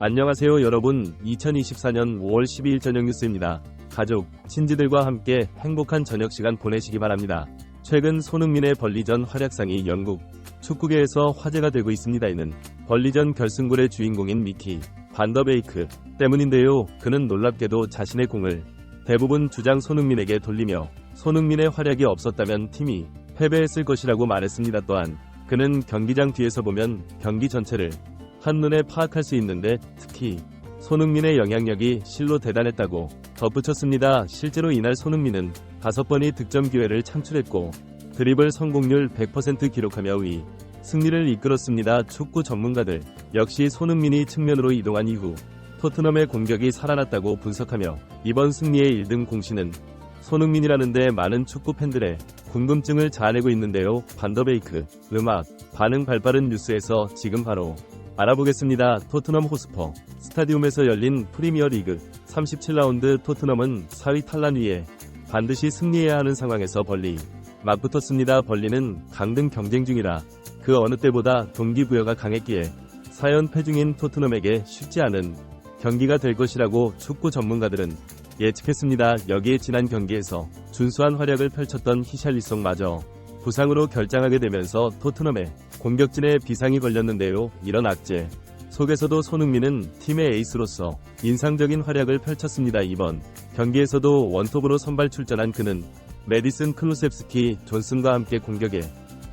안녕하세요 여러분. 2024년 5월 12일 저녁 뉴스입니다. 가족, 친지들과 함께 행복한 저녁 시간 보내시기 바랍니다. 최근 손흥민의 벌리전 활약상이 영국 축구계에서 화제가 되고 있습니다. 이는 벌리전 결승골의 주인공인 미키 반더베이크 때문인데요. 그는 놀랍게도 자신의 공을 대부분 주장 손흥민에게 돌리며 손흥민의 활약이 없었다면 팀이 패배했을 것이라고 말했습니다. 또한 그는 경기장 뒤에서 보면 경기 전체를 한눈에 파악할 수 있는데 특히 손흥민의 영향력이 실로 대단했다고 덧붙였습니다. 실제로 이날 손흥민은 5번의 득점 기회를 창출했고 드리블 성공률 100% 기록하며 승리를 이끌었습니다. 축구 전문가들 역시 손흥민이 측면으로 이동한 이후 토트넘의 공격이 살아났다고 분석하며 이번 승리의 1등 공신은 손흥민이라는데 많은 축구 팬들의 궁금증을 자아내고 있는데요. 반더베이크 음악 반응 발빠른 뉴스에서 지금 바로 알아보겠습니다. 토트넘 호스퍼 스타디움에서 열린 프리미어리그 37라운드 토트넘은 4위 탈란 위에 반드시 승리해야 하는 상황에서 벌리 맞붙었습니다. 벌리는 강등 경쟁 중이라 그 어느 때보다 동기부여가 강했기에 4연패 중인 토트넘에게 쉽지 않은 경기가 될 것이라고 축구 전문가들은 예측했습니다. 여기에 지난 경기에서 준수한 활약을 펼쳤던 히샬리송마저 부상으로 결장하게 되면서 토트넘의 공격진에 비상이 걸렸는데요. 이런 악재 속에서도 손흥민은 팀의 에이스로서 인상적인 활약을 펼쳤습니다. 이번 경기에서도 원톱으로 선발 출전한 그는 메디슨 클루셉스키 존슨과 함께 공격에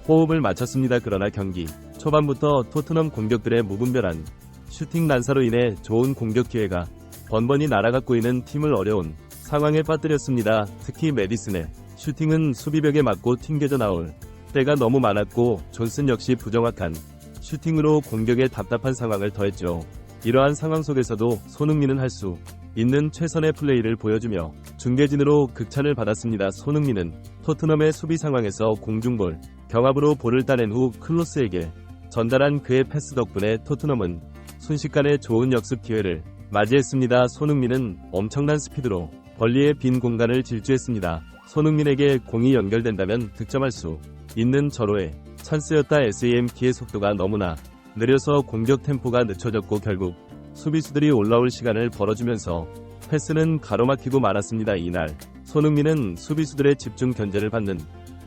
호흡을 맞췄습니다. 그러나 경기 초반부터 토트넘 공격들의 무분별한 슈팅 난사로 인해 좋은 공격 기회가 번번이 날아갔고 있는 팀을 어려운 상황에 빠뜨렸습니다. 특히 메디슨의 슈팅은 수비벽에 맞고 튕겨져 나올 때가 너무 많았고 존슨 역시 부정확한 슈팅으로 공격에 답답한 상황을 더했죠. 이러한 상황 속에서도 손흥민은 할 수 있는 최선의 플레이를 보여주며 중계진으로 극찬을 받았습니다. 손흥민은 토트넘의 수비 상황에서 공중볼 경합으로 볼을 따낸 후 클로스에게 전달한 그의 패스 덕분에 토트넘은 순식간에 좋은 역습 기회를 맞이했습니다. 손흥민은 엄청난 스피드로 벌리의 빈 공간을 질주했습니다. 손흥민에게 공이 연결된다면 득점할 수 있는 절호의 찬스였다. SAM키의 속도가 너무나 느려서 공격 템포가 늦춰졌고 결국 수비수들이 올라올 시간을 벌어주면서 패스는 가로막히고 말았습니다. 이날 손흥민은 수비수들의 집중 견제를 받는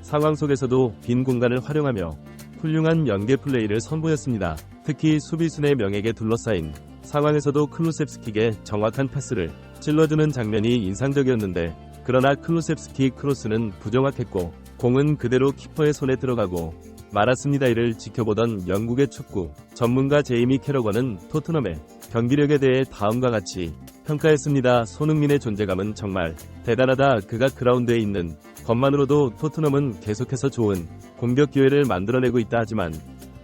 상황 속에서도 빈 공간을 활용하며 훌륭한 연계 플레이를 선보였습니다. 특히 수비수의 명에게 둘러싸인 상황에서도 클루셉스키에게 정확한 패스를 찔러주는 장면이 인상적이었는데 그러나 클루셉스키 크로스는 부정확했고 공은 그대로 키퍼의 손에 들어가고 말았습니다. 이를 지켜보던 영국의 축구 전문가 제이미 캐러건은 토트넘의 경기력에 대해 다음과 같이 평가했습니다. 손흥민의 존재감은 정말 대단하다. 그가 그라운드에 있는 것만으로도 토트넘은 계속해서 좋은 공격 기회를 만들어내고 있다. 하지만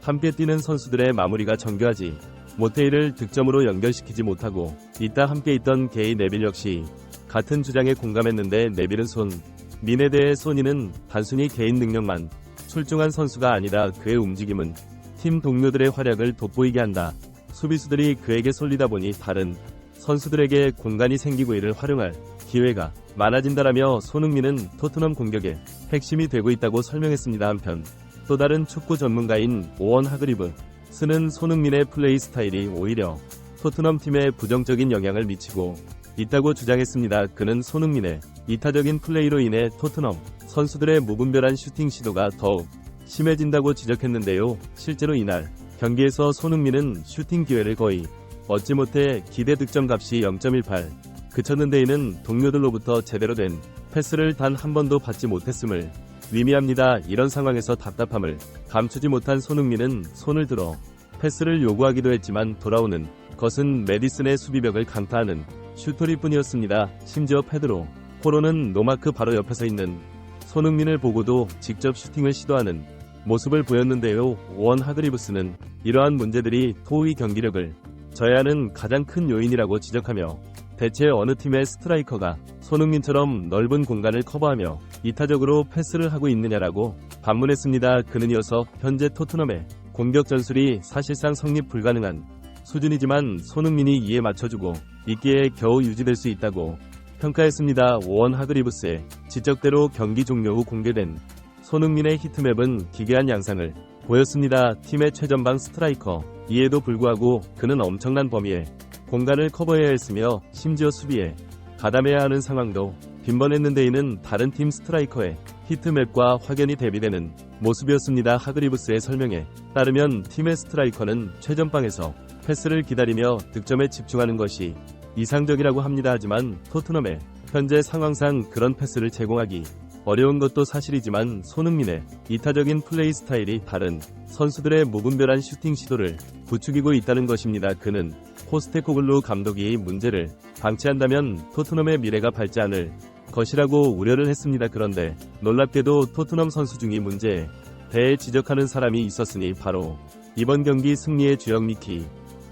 함께 뛰는 선수들의 마무리가 정교하지 못해 이를 득점으로 연결시키지 못하고 있다. 함께 있던 게이 네빌 역시 같은 주장에 공감했는데 네빌은 손민에 대해 소니는 단순히 개인 능력만 출중한 선수가 아니라 그의 움직임은 팀 동료들의 활약을 돋보이게 한다. 수비수들이 그에게 쏠리다 보니 다른 선수들에게 공간이 생기고 이를 활용할 기회가 많아진다라며 손흥민은 토트넘 공격의 핵심이 되고 있다고 설명했습니다. 한편 또 다른 축구 전문가인 오원 하그리브 스는 손흥민의 플레이 스타일이 오히려 토트넘 팀에 부정적인 영향을 미치고 있다고 주장했습니다. 그는 손흥민의 이타적인 플레이로 인해 토트넘 선수들의 무분별한 슈팅 시도가 더욱 심해진다고 지적했는데요. 실제로 이날 경기에서 손흥민은 슈팅 기회를 거의 얻지 못해 기대 득점 값이 0.18 그쳤는데 이는 동료들로부터 제대로 된 패스를 단 한 번도 받지 못했음을 의미합니다. 이런 상황에서 답답함을 감추지 못한 손흥민은 손을 들어 패스를 요구하기도 했지만 돌아오는 것은 메디슨의 수비벽을 강타하는 슈터리뿐이었습니다. 심지어 페드로 포로는 노마크 바로 옆에 서 있는 손흥민을 보고도 직접 슈팅을 시도하는 모습을 보였는데요. 오원 하드리브스는 이러한 문제들이 토의 경기력을 저해하는 가장 큰 요인이라고 지적하며 대체 어느 팀의 스트라이커가 손흥민처럼 넓은 공간을 커버하며 이타적으로 패스를 하고 있느냐라고 반문했습니다. 그는 이어서 현재 토트넘의 공격 전술이 사실상 성립 불가능한 수준이지만 손흥민이 이에 맞춰주고 있기에 겨우 유지될 수 있다고 평가했습니다. 오원 하그리브스의 지적대로 경기 종료 후 공개된 손흥민의 히트맵은 기괴한 양상을 보였습니다. 팀의 최전방 스트라이커 이에도 불구하고 그는 엄청난 범위의 공간을 커버해야 했으며 심지어 수비에 가담해야 하는 상황도 빈번했는데 이는 다른 팀 스트라이커의 히트맵과 확연히 대비되는 모습이었습니다. 하그리브스의 설명에 따르면 팀의 스트라이커는 최전방에서 패스를 기다리며 득점에 집중하는 것이 이상적이라고 합니다. 하지만 토트넘의 현재 상황상 그런 패스를 제공하기 어려운 것도 사실이지만 손흥민의 이타적인 플레이 스타일이 다른 선수들의 무분별한 슈팅 시도를 부추기고 있다는 것입니다. 그는 포스테코글루 감독이 문제를 방치한다면 토트넘의 미래가 밝지 않을 것이라고 우려를 했습니다. 그런데 놀랍게도 토트넘 선수 중에 문제에 대해 지적하는 사람이 있었으니 바로 이번 경기 승리의 주역 미키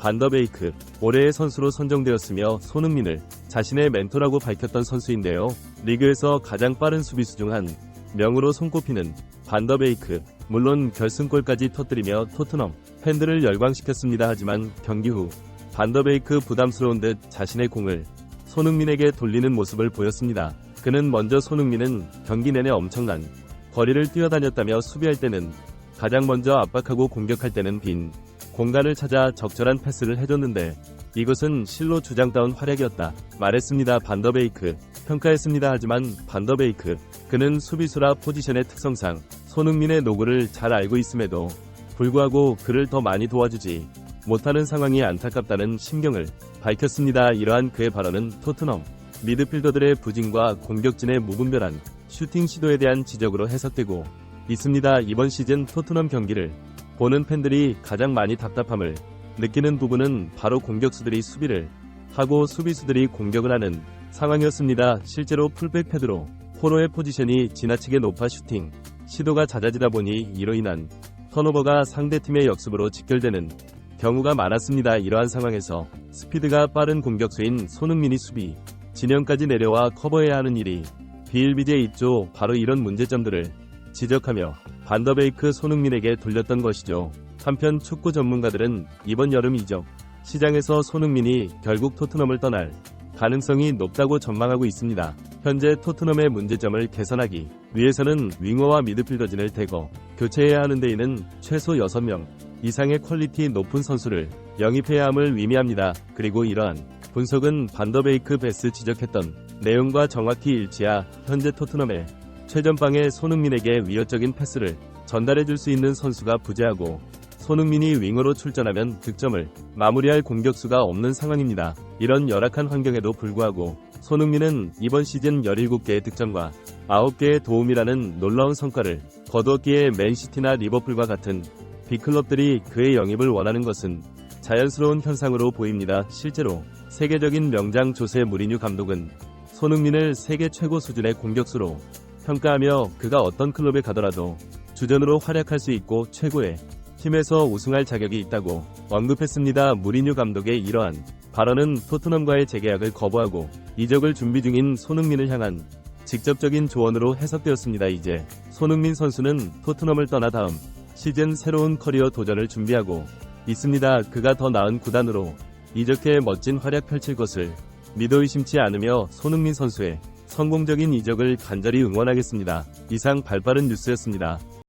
반더베이크, 올해의 선수로 선정되었으며 손흥민을 자신의 멘토라고 밝혔던 선수인데요. 리그에서 가장 빠른 수비수 중 한 명으로 손꼽히는 반더베이크, 물론 결승골까지 터뜨리며 토트넘 팬들을 열광시켰습니다. 하지만 경기 후 반더베이크 부담스러운 듯 자신의 공을 손흥민에게 돌리는 모습을 보였습니다. 그는 먼저 손흥민은 경기 내내 엄청난 거리를 뛰어다녔다며 수비할 때는 가장 먼저 압박하고 공격할 때는 빈 공간을 찾아 적절한 패스를 해줬는데 이것은 실로 주장다운 활약이었다 말했습니다. 반더베이크 평가했습니다. 하지만 반더베이크 그는 수비수라 포지션의 특성상 손흥민의 노고를 잘 알고 있음에도 불구하고 그를 더 많이 도와주지 못하는 상황이 안타깝다는 심경을 밝혔습니다. 이러한 그의 발언은 토트넘 미드필더들의 부진과 공격진의 무분별한 슈팅 시도에 대한 지적으로 해석되고 있습니다. 이번 시즌 토트넘 경기를 보는 팬들이 가장 많이 답답함을 느끼는 부분은 바로 공격수들이 수비를 하고 수비수들이 공격을 하는 상황이었습니다. 실제로 풀백 페드로 포로의 포지션이 지나치게 높아 슈팅 시도가 잦아지다 보니 이로 인한 턴오버가 상대팀의 역습으로 직결되는 경우가 많았습니다. 이러한 상황에서 스피드가 빠른 공격수인 손흥민이 수비 진영까지 내려와 커버해야 하는 일이 비일비재했죠. 바로 이런 문제점들을 지적하며 반더베이크 손흥민에게 돌렸던 것이죠. 한편 축구 전문가들은 이번 여름 이적 시장에서 손흥민이 결국 토트넘을 떠날 가능성이 높다고 전망하고 있습니다. 현재 토트넘의 문제점을 개선하기 위해서는 윙어와 미드필더진을 대거 교체해야 하는데 이는 최소 6명 이상의 퀄리티 높은 선수를 영입해야 함을 의미합니다. 그리고 이러한 분석은 반더베이크 베스 지적했던 내용과 정확히 일치하 현재 토트넘의 최전방에 손흥민에게 위협적인 패스를 전달해줄 수 있는 선수가 부재하고 손흥민이 윙어로 출전하면 득점을 마무리할 공격수가 없는 상황입니다. 이런 열악한 환경에도 불구하고 손흥민은 이번 시즌 17개의 득점과 9개의 도움이라는 놀라운 성과를 거두었기에 맨시티나 리버풀과 같은 빅클럽들이 그의 영입을 원하는 것은 자연스러운 현상으로 보입니다. 실제로 세계적인 명장 조세 무리뉴 감독은 손흥민을 세계 최고 수준의 공격수로 평가하며 그가 어떤 클럽에 가더라도 주전으로 활약할 수 있고 최고의 팀에서 우승할 자격이 있다고 언급했습니다. 무리뉴 감독의 이러한 발언은 토트넘과의 재계약을 거부하고 이적을 준비 중인 손흥민을 향한 직접적인 조언으로 해석되었습니다. 이제 손흥민 선수는 토트넘을 떠나 다음 시즌 새로운 커리어 도전을 준비하고 있습니다. 그가 더 나은 구단으로 이적해 멋진 활약 펼칠 것을 믿어 의심치 않으며 손흥민 선수의 성공적인 이적을 간절히 응원하겠습니다. 이상 발빠른 뉴스였습니다.